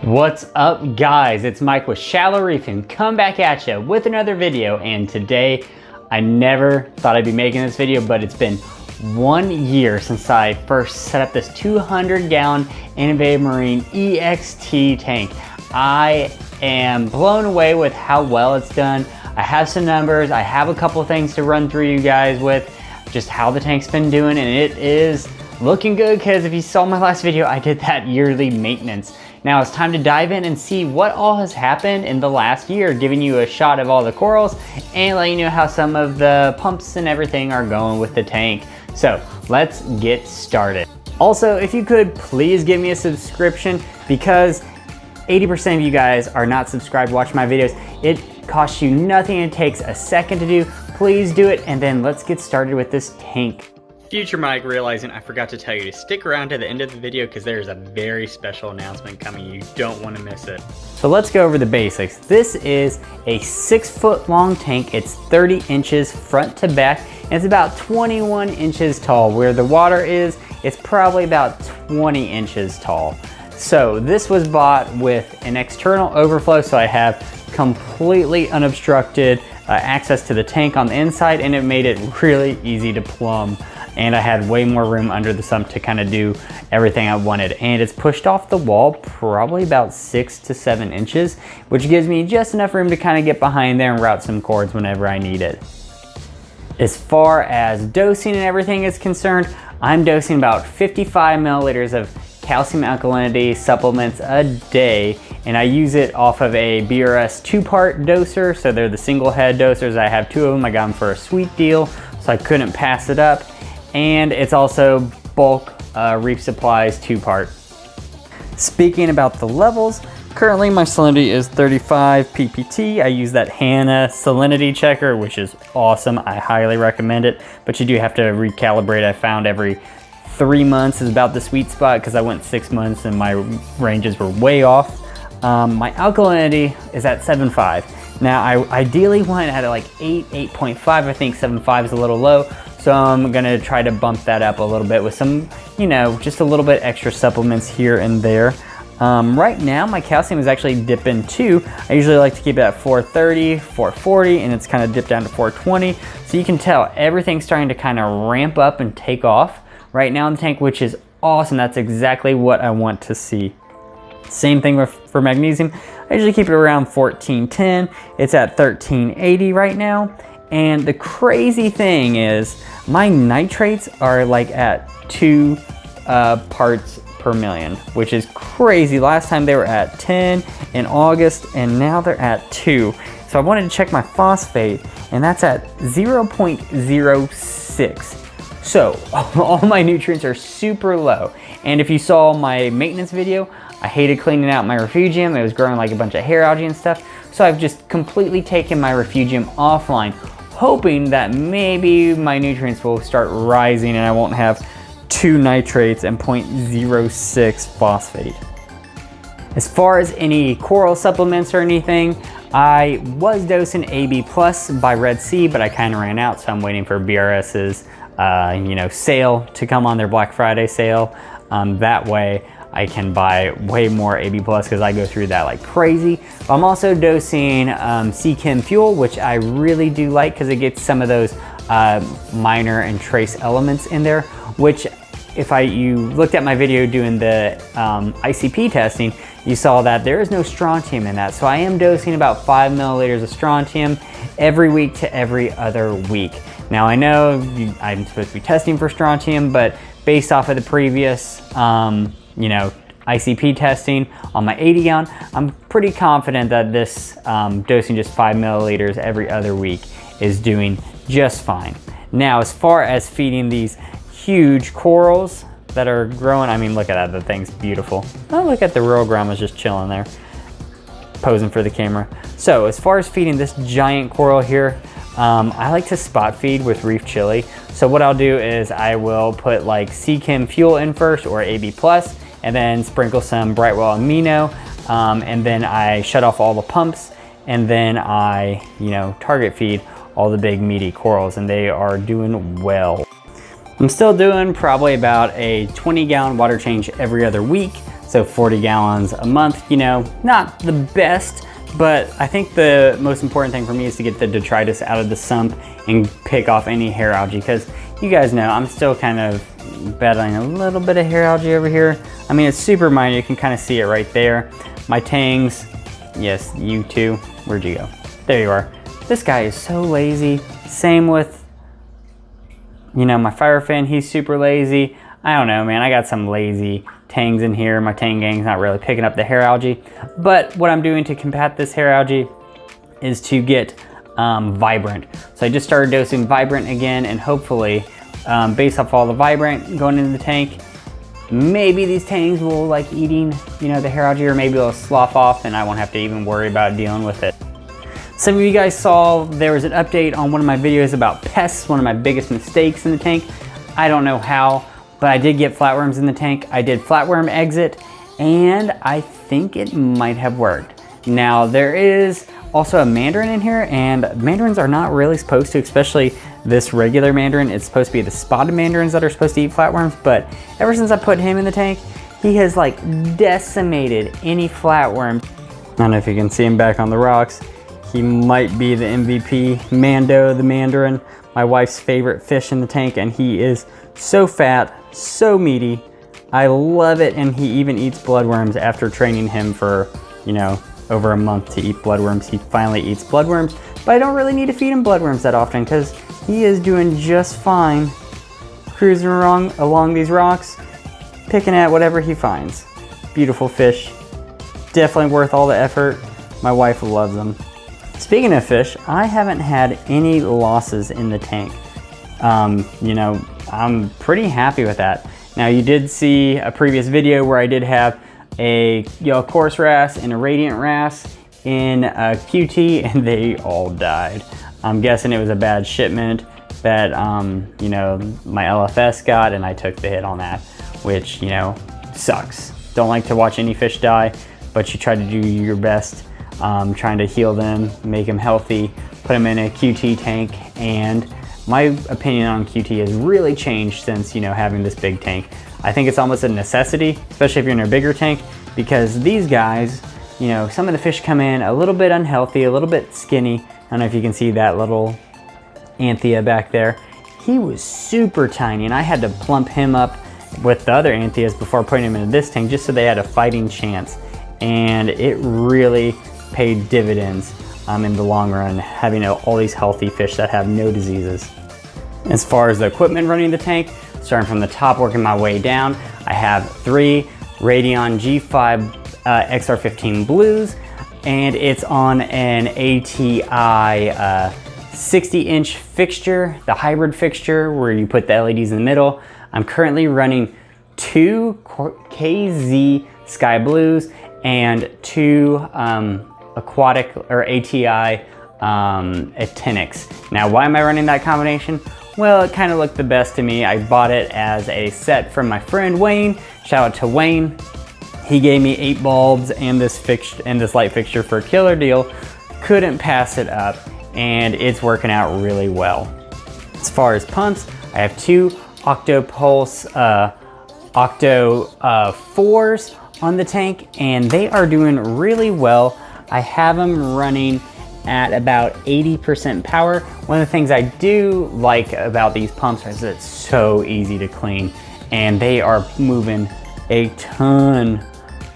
What's up guys, it's Mike with Shallow Reefing, come back at you with another video. And today, I never thought I'd be making this video, but it's been 1 year since I first set up this 200-gallon Innovative Marine EXT tank. I am blown away with how well it's done. I have some numbers, I have a couple things to run through you guys with just how the tank's been doing, and it is looking good because if you saw my last video, I did that yearly maintenance. Now it's time to dive in and see what all has happened in the last year, giving you a shot of all the corals and letting you know how some of the pumps and everything are going with the tank. So let's get started. Also, if you could please give me a subscription, because 80% of you guys are not subscribed to watch my videos. It costs you nothing, it takes a second to do. Please do it, and then let's get started with this tank. Future Mike realizing I forgot to tell you to stick around to the end of the video because there's a very special announcement coming. You don't want to miss it. So let's go over the basics. This is a 6-foot long tank. It's 30 inches front to back, and it's about 21 inches tall. Where the water is, it's probably about 20 inches tall. So this was bought with an external overflow, so I have completely unobstructed access to the tank on the inside, and it made it really easy to plumb. And I had way more room under the sump to kind of do everything I wanted. And it's pushed off the wall probably about 6 to 7 inches, which gives me just enough room to kind of get behind there and route some cords whenever I need it. As far as dosing and everything is concerned, I'm dosing about 55 milliliters of calcium alkalinity supplements a day, and I use it off of a BRS 2-part doser. So they're the single head dosers. I have 2 of them. I got them for a sweet deal, so I couldn't pass it up. And it's also bulk Reef Supplies 2-part. Speaking about the levels, currently my salinity is 35 ppt. I use that Hanna salinity checker, which is awesome. I highly recommend it, but you do have to recalibrate. I found every 3 months is about the sweet spot because I went 6 months and my ranges were way off. My alkalinity is at 7.5. Now I ideally want it at like 8.5. I think 7.5 is a little low. So I'm gonna try to bump that up a little bit with some, just a little bit extra supplements here and there. Right now, my calcium is actually dipping too. I usually like to keep it at 430, 440, and it's kind of dipped down to 420. So you can tell everything's starting to kind of ramp up and take off right now in the tank, which is awesome. That's exactly what I want to see. Same thing for magnesium. I usually keep it around 1410. It's at 1380 right now. And the crazy thing is my nitrates are like at 2 parts per million, which is crazy. Last time they were at 10 in August, and now they're at 2. So I wanted to check my phosphate, and that's at 0.06. So all my nutrients are super low. And if you saw my maintenance video, I hated cleaning out my refugium. It was growing like a bunch of hair algae and stuff. So I've just completely taken my refugium offline, hoping that maybe my nutrients will start rising and I won't have 2 nitrates and 0.06 phosphate. As far as any coral supplements or anything, I was dosing AB Plus by Red Sea, but I kind of ran out, so I'm waiting for BRS's sale to come on, their Black Friday sale. That way I can buy way more AB Plus because I go through that like crazy. I'm also dosing Chem Fuel, which I really do like because it gets some of those minor and trace elements in there, which if you looked at my video doing the ICP testing, you saw that there is no strontium in that. So I am dosing about 5 milliliters of strontium every week to every other week. Now I know I'm supposed to be testing for strontium, but based off of the previous ICP testing on my 80-gallon, I'm pretty confident that this dosing just 5 milliliters every other week is doing just fine. Now, as far as feeding these huge corals that are growing, I mean, look at that, the thing's beautiful. Oh, look at the royal grandma's just chilling there, posing for the camera. So as far as feeding this giant coral here, I like to spot feed with Reef Chili. So what I'll do is I will put like Chem Fuel in first, or AB Plus, and then sprinkle some Brightwell Amino, and then I shut off all the pumps, and then I, target feed all the big meaty corals, and they are doing well. I'm still doing probably about a 20-gallon water change every other week. So 40 gallons a month, you know, not the best, but I think the most important thing for me is to get the detritus out of the sump and pick off any hair algae, because you guys know I'm still kind of battling a little bit of hair algae over here. I mean, it's super minor, you can kind of see it right there. My tangs, yes, you too, where'd you go? There you are. This guy is so lazy. Same with, you know, my fire fan, he's super lazy. I don't know, man, I got some lazy tangs in here. My tang gang's not really picking up the hair algae. But what I'm doing to combat this hair algae is to get Vibrant. So I just started dosing Vibrant again, and hopefully, based off all the Vibrant going into the tank, maybe these tangs will like eating, you know, the hair algae, or maybe it'll slough off and I won't have to even worry about dealing with it. Some of you guys saw there was an update on one of my videos about pests, one of my biggest mistakes in the tank. I don't know how, but I did get flatworms in the tank. I did flatworm exit, and I think it might have worked. Now, there is also a mandarin in here, and mandarins are not really supposed to, especially this regular mandarin. It's supposed to be the spotted mandarins that are supposed to eat flatworms, but ever since I put him in the tank, he has like decimated any flatworm. I don't know if you can see him back on the rocks. He might be the MVP, Mando the mandarin, my wife's favorite fish in the tank, and he is so fat, so meaty. I love it, and he even eats bloodworms after training him for, you know, over a month to eat bloodworms. He finally eats bloodworms, but I don't really need to feed him bloodworms that often because he is doing just fine cruising along these rocks, picking at whatever he finds. Beautiful fish, definitely worth all the effort. My wife loves them. Speaking of fish, I haven't had any losses in the tank. You know, I'm pretty happy with that. Now, you did see a previous video where I did have a yellow chorus wrasse and a radiant wrasse in a QT, and they all died. I'm guessing it was a bad shipment that, you know, my LFS got, and I took the hit on that, which, you know, sucks. Don't like to watch any fish die, but you try to do your best, trying to heal them, make them healthy, put them in a QT tank, and my opinion on QT has really changed since, you know, having this big tank. I think it's almost a necessity, especially if you're in a bigger tank, because these guys, you know, some of the fish come in a little bit unhealthy, a little bit skinny. I don't know if you can see that little Anthea back there. He was super tiny, and I had to plump him up with the other Antheas before putting him into this tank just so they had a fighting chance. And it really paid dividends in the long run, having all these healthy fish that have no diseases. As far as the equipment running the tank, starting from the top, working my way down, I have 3 Radion G5 XR15 blues, and it's on an ATI 60-inch fixture, the hybrid fixture where you put the LEDs in the middle. I'm currently running 2 KZ Sky Blues and 2 aquatic or ATI Actinics. Now, why am I running that combination? Well, it kind of looked the best to me. I bought it as a set from my friend Wayne. Shout out to Wayne. He gave me 8 bulbs and this light fixture for a killer deal. Couldn't pass it up, and it's working out really well. As far as pumps, I have 2 Octopulse Octo 4s on the tank, and they are doing really well. I have them running at about 80% power. One of the things I do like about these pumps is that it's so easy to clean, and they are moving a ton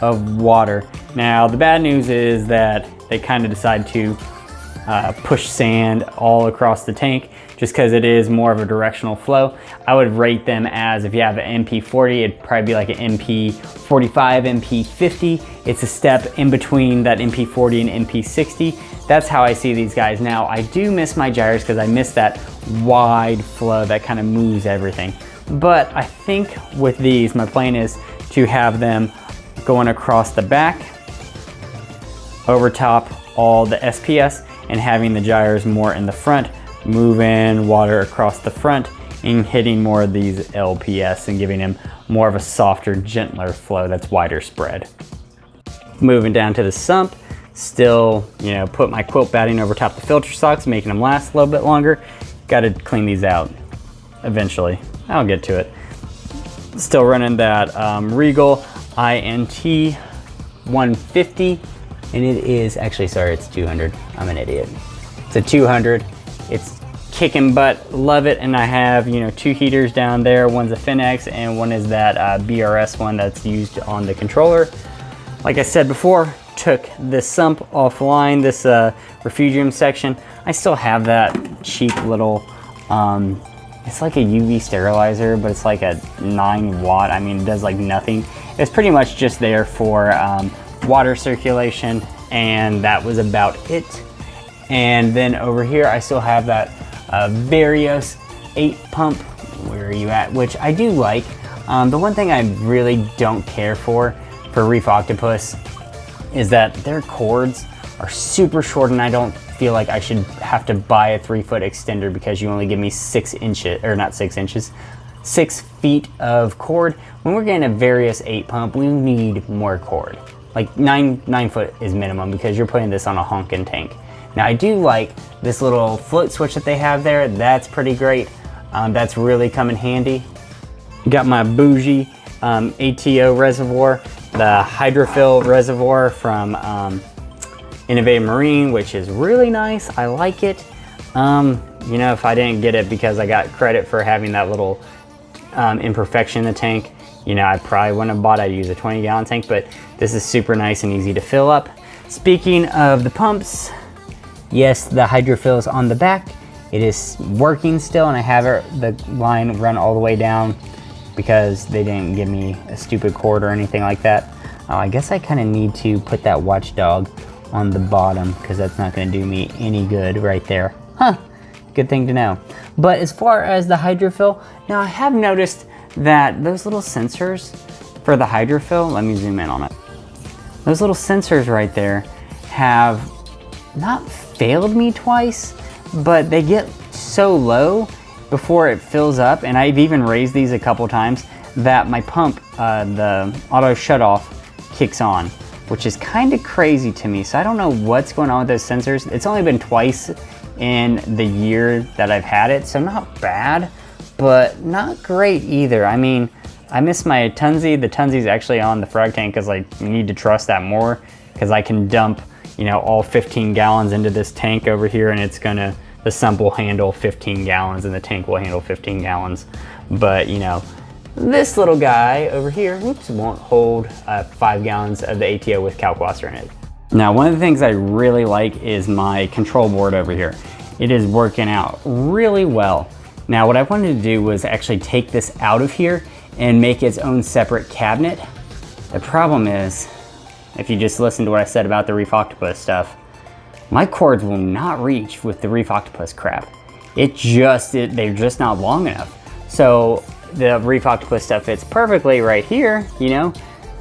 of water. Now, the bad news is that they kind of decide to push sand all across the tank just because it is more of a directional flow. I would rate them as, if you have an MP40, it'd probably be like an MP45, MP50. It's a step in between that MP40 and MP60. That's how I see these guys now. I do miss my gyres because I miss that wide flow that kind of moves everything. But I think with these, my plan is to have them going across the back, over top all the SPS, and having the gyres more in the front, moving water across the front and hitting more of these LPS and giving them more of a softer, gentler flow that's wider spread. Moving down to the sump, still, you know, put my quilt batting over top the filter socks, making them last a little bit longer. Got to clean these out eventually. I'll get to it. Still running that Regal INT 150, and it is actually, sorry, it's 200. I'm an idiot. It's a 200. It's kicking butt, love it. And I have, you know, 2 heaters down there. One's a Finex and one is that BRS one that's used on the controller. Like I said before, took this sump offline, this refugium section. I still have that cheap little, it's like a UV sterilizer, but it's like a 9 watt. I mean, it does like nothing. It's pretty much just there for water circulation, and that was about it. And then over here, I still have that Varios 8 pump. Where are you at? Which I do like. The one thing I really don't care for Reef Octopus is that their cords are super short, and I don't feel like I should have to buy a 3-foot extender because you only give me 6 inches, or not 6 inches, 6 feet of cord. When we're getting a Varios 8 pump, we need more cord. Like 9 foot is minimum because you're putting this on a honking tank. Now I do like this little float switch that they have there. That's pretty great. That's really come in handy. Got my bougie ATO reservoir, the hydrophil reservoir from Innovative Marine, which is really nice. I like it. You know, if I didn't get it because I got credit for having that little imperfection in the tank, you know, I probably wouldn't have bought it. I'd use a 20-gallon tank, but this is super nice and easy to fill up. Speaking of the pumps, yes, the hydrophil is on the back. It is working still, and I have the line run all the way down because they didn't give me a stupid cord or anything like that. I guess I kind of need to put that watchdog on the bottom because that's not going to do me any good right there. Huh, good thing to know. But as far as the hydrophil, now I have noticed that those little sensors for the hydrophil, let me zoom in on it. Those little sensors right there have not failed me twice, but they get so low before it fills up, and I've even raised these a couple times, that my pump, the auto shut off, kicks on, which is kind of crazy to me. So I don't know what's going on with those sensors. It's only been twice in the year that I've had it, so not bad, but not great either. I mean, I miss my Tunzi. The Tunzi's actually on the frog tank because I need to trust that more, because I can dump, you know, all 15 gallons into this tank over here, and it's gonna, the sump will handle 15 gallons and the tank will handle 15 gallons. But, you know, this little guy over here, whoops, won't hold 5 gallons of the ATO with Kalkwasser in it. Now, one of the things I really like is my control board over here. It is working out really well. Now, what I wanted to do was actually take this out of here and make its own separate cabinet. The problem is, if you just listen to what I said about the Reef Octopus stuff, my cords will not reach with the Reef Octopus crap. They're just not long enough. So the Reef Octopus stuff fits perfectly right here, you know,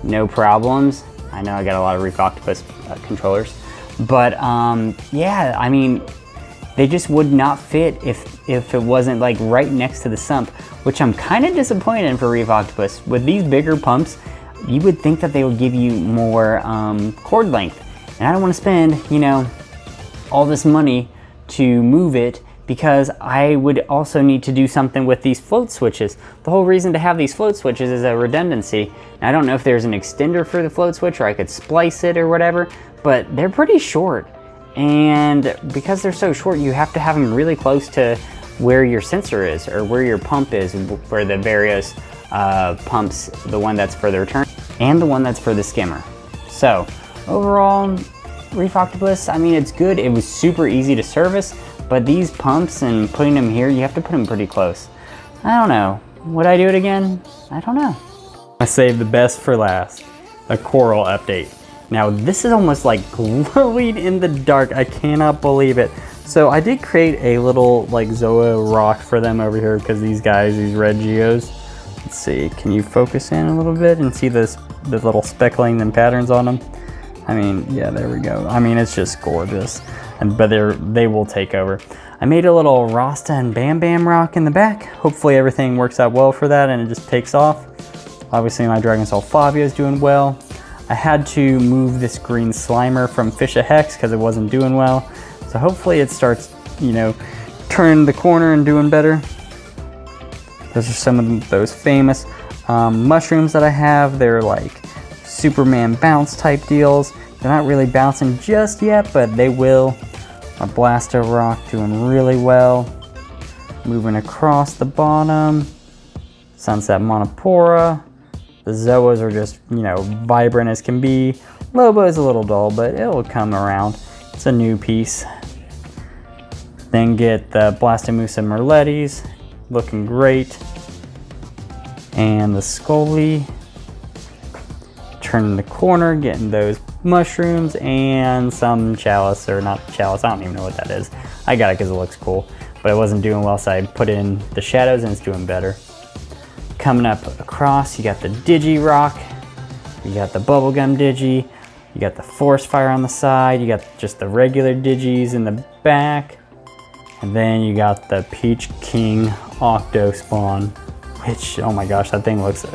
no problems. I know I got a lot of Reef Octopus controllers, but yeah, I mean, they just would not fit if it wasn't like right next to the sump, which I'm kind of disappointed in for Reef Octopus. With these bigger pumps, you would think that they would give you more cord length, and I don't want to spend, you know, all this money to move it, because I would also need to do something with these float switches. The whole reason to have these float switches is a redundancy. Now, I don't know if there's an extender for the float switch or I could splice it or whatever, but they're pretty short. And because they're so short, you have to have them really close to where your sensor is or where your pump is, for the various pumps, the one that's for the return and the one that's for the skimmer. So overall, Reef Octopus, I mean, it's good. It was super easy to service, but these pumps and putting them here, you have to put them pretty close. I don't know. Would I do it again? I don't know. I saved the best for last, a coral update. Now this is almost like glowing in the dark. I cannot believe it. So I did create a little like Zoa rock for them over here, because these guys, these red geos. Let's see, can you focus in a little bit and see the little speckling and patterns on them? I mean, yeah, there we go. I mean, it's just gorgeous. But they will take over. I made a little Rasta and Bam Bam rock in the back. Hopefully everything works out well for that and it just takes off. Obviously my Dragonsail Fabia is doing well. I had to move this green Slimer from Fish a Hex because it wasn't doing well. So hopefully it starts, you know, turning the corner and doing better. Those are some of those famous mushrooms that I have. They're like Superman bounce type deals. They're not really bouncing just yet, but they will. A blaster rock doing really well. Moving across the bottom. Sunset Monopora. The Zoas are just, you know, vibrant as can be. Lobo is a little dull, but it'll come around. It's a new piece. Then get the Blastomusa Merletis, looking great. And the Scully. Turning the corner, getting those mushrooms and some chalice, or not chalice, I don't even know what that is. I got it because it looks cool, but it wasn't doing well, so I put in the shadows and it's doing better. Coming up across, you got the Digirock, you got the Bubblegum Digi, you got the Force Fire on the side, you got just the regular Digis in the back, and then you got the Peach King Octo Spawn, which, oh my gosh, that thing looks,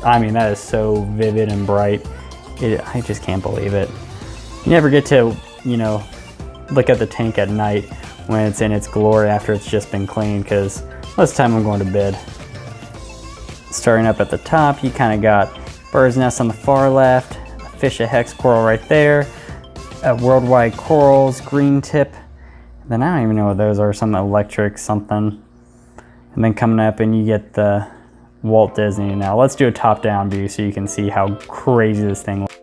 I mean, that is so vivid and bright. I just can't believe it. You never get to, you know, look at the tank at night when it's in its glory after it's just been cleaned, because most of the time I'm going to bed. Starting up at the top, you kind of got Bird's Nest on the far left, a Fish a Hex Coral right there, a Worldwide Corals, Green Tip, and then I don't even know what those are, some electric something. And then coming up and you get the Walt Disney. Now let's do a top-down view so you can see how crazy this thing looks.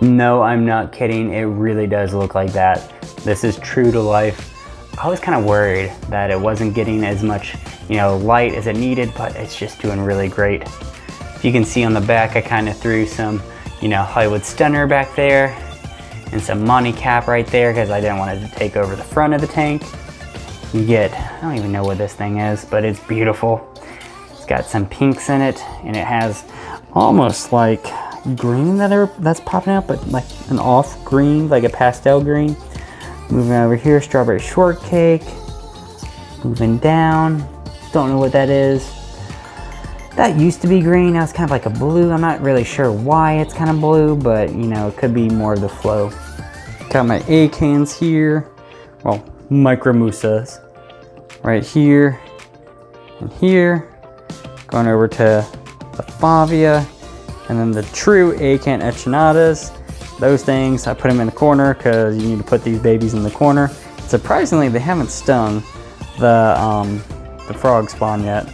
No, I'm not kidding, it really does look like that. This is true to life. I was kind of worried that it wasn't getting as much, you know, light as it needed, but it's just doing really great. If you can see on the back, I kind of threw some, you know, Hollywood Stunner back there and some Monty Cap right there because I didn't want it to take over the front of the tank. You get, I don't even know what this thing is, but it's beautiful. It's got some pinks in it, and it has almost like green that's popping out, but like an off green, like a pastel green. Moving over here, Strawberry Shortcake. Moving down, don't know what that is. That used to be green, now it's kind of like a blue. I'm not really sure why it's kind of blue, but you know, it could be more of the flow. Got my A-cans here, well, Micromusas right here and here. Going over to the Favia, and then the true A-can Echinatas. Those things, I put them in the corner because you need to put these babies in the corner. Surprisingly, they haven't stung the frog spawn yet.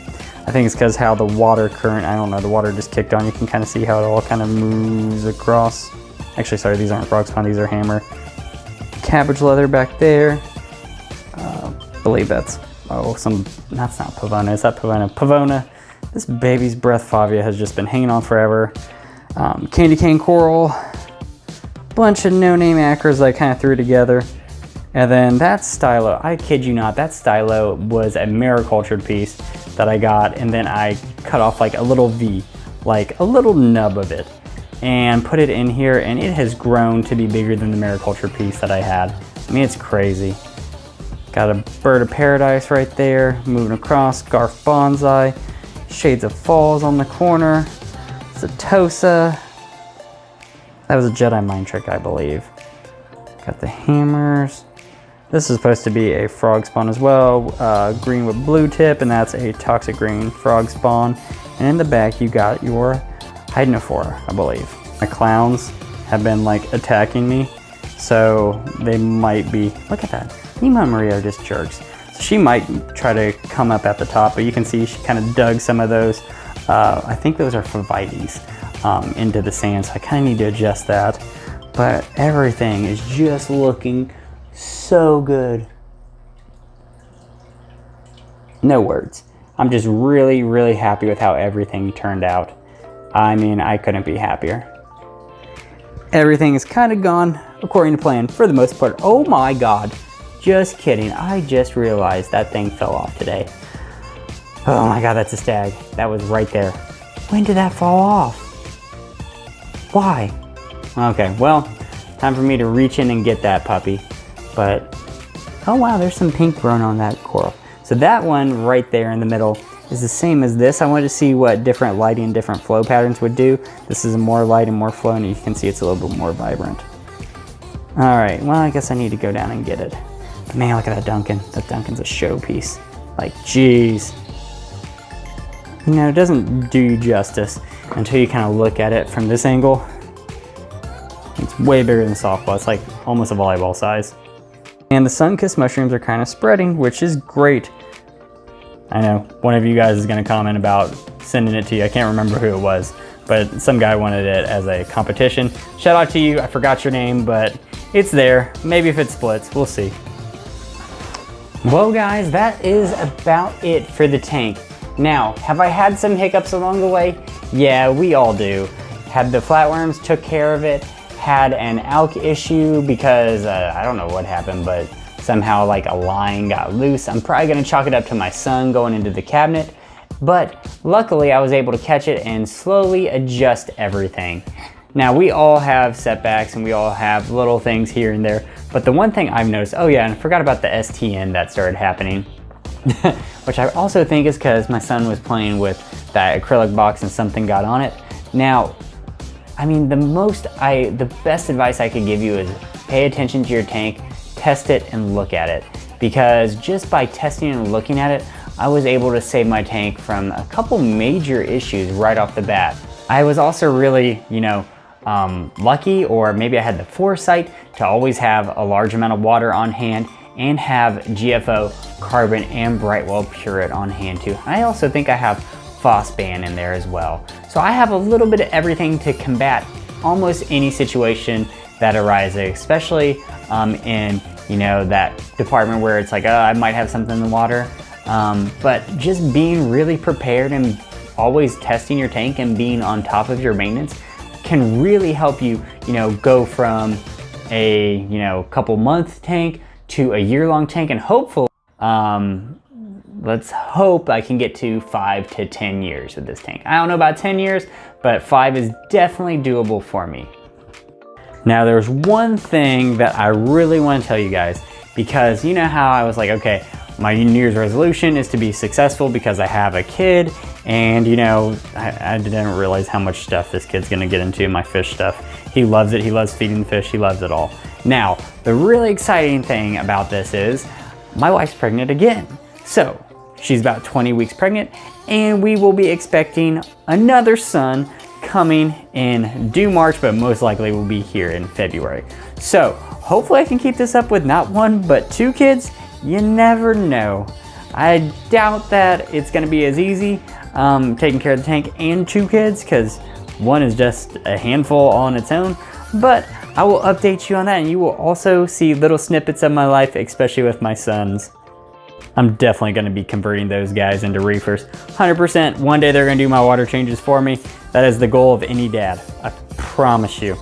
I think it's because how the water current, I don't know, the water just kicked on. You can kind of see how it all kind of moves across. Actually, sorry, these aren't frog spawn, these are hammer. Cabbage leather back there. I believe that's, that's not Pavona, is that Pavona? Pavona. This baby's breath Favia has just been hanging on forever. Candy cane coral. Bunch of no-name acros that I kind of threw together. And then that stylo, I kid you not, that stylo was a maricultured piece that I got, and then I cut off like a little V, like a little nub of it, and put it in here, and it has grown to be bigger than the mariculture piece that I had. I mean, it's crazy. Got a Bird of Paradise right there, moving across, Garf Bonsai, Shades of Falls on the corner, Satosa. That was a Jedi Mind Trick, I believe. Got the hammers. This is supposed to be a frog spawn as well, green with blue tip, and that's a toxic green frog spawn. And in the back, you got your Hydnophora, I believe. My clowns have been like attacking me, so they might be, look at that. Nemo and Maria are just jerks. So she might try to come up at the top, but you can see she kind of dug some of those. I think those are Phovites. Into the sand, so I kind of need to adjust that, but everything is just looking so good. No words. I'm just really happy with how everything turned out. I mean, I couldn't be happier. Everything is kind of gone according to plan for the most part. Oh my god, just kidding, I just realized that thing fell off today. Oh my god, that's a stag. That was right there. When did that fall off? Why? Okay, well, time for me to reach in and get that puppy. But, oh wow, there's some pink growing on that coral. So that one right there in the middle is the same as this. I wanted to see what different lighting and different flow patterns would do. This is more light and more flow, and you can see it's a little bit more vibrant. All right, well, I guess I need to go down and get it. But man, look at that Duncan. That Duncan's a showpiece. Like, geez. You know, it doesn't do you justice until you kind of look at it from this angle. It's way bigger than softball. It's like almost a volleyball size. And the sun-kissed mushrooms are kind of spreading, which is great. I know one of you guys is gonna comment about sending it to you. I can't remember who it was, but some guy wanted it as a competition. Shout out to you, I forgot your name, but it's there. Maybe if it splits, we'll see. Well guys, that is about it for the tank. Now, have I had some hiccups along the way? Yeah, we all do. Had the flatworms, took care of it. Had an alk issue because I don't know what happened, but somehow like a line got loose. I'm probably gonna chalk it up to my son going into the cabinet, but luckily I was able to catch it and slowly adjust everything. Now we all have setbacks and we all have little things here and there, but the one thing I've noticed, oh yeah, and I forgot about the STN that started happening, which I also think is because my son was playing with that acrylic box and something got on it. Now, I mean, the best advice I could give you is pay attention to your tank, test it and look at it. Because just by testing and looking at it, I was able to save my tank from a couple major issues right off the bat. I was also really, lucky, or maybe I had the foresight to always have a large amount of water on hand and have GFO, carbon, and Brightwell Pureit on hand too. I also think I have Phosban in there as well. So I have a little bit of everything to combat almost any situation that arises, especially in that department where it's like, oh, I might have something in the water. But just being really prepared and always testing your tank and being on top of your maintenance can really help you, go from a couple month tank to a year-long tank, and hopefully, let's hope I can get to 5 to 10 years with this tank. I don't know about 10 years, but 5 is definitely doable for me. Now there's one thing that I really want to tell you guys, because you know how I was like, okay, my New Year's resolution is to be successful because I have a kid, and I didn't realize how much stuff this kid's gonna get into, my fish stuff. He loves it, he loves feeding the fish, he loves it all. Now, the really exciting thing about this is my wife's pregnant again. So she's about 20 weeks pregnant, and we will be expecting another son coming in due March, but most likely will be here in February. So hopefully I can keep this up with not 1, but 2 kids. You never know. I doubt that it's gonna be as easy taking care of the tank and 2 kids, because 1 is just a handful on its own, but I will update you on that, and you will also see little snippets of my life, especially with my sons. I'm definitely gonna be converting those guys into reefers. 100%, one day they're gonna do my water changes for me. That is the goal of any dad, I promise you.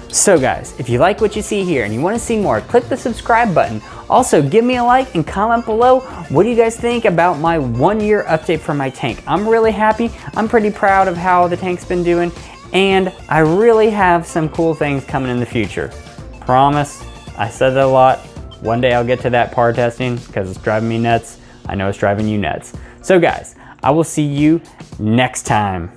So guys, if you like what you see here and you wanna see more, click the subscribe button. Also, give me a like and comment below, what do you guys think about my 1-year update for my tank? I'm really happy, I'm pretty proud of how the tank's been doing, and I really have some cool things coming in the future. Promise, I said that a lot. One day I'll get to that par testing because it's driving me nuts. I know it's driving you nuts. So guys, I will see you next time.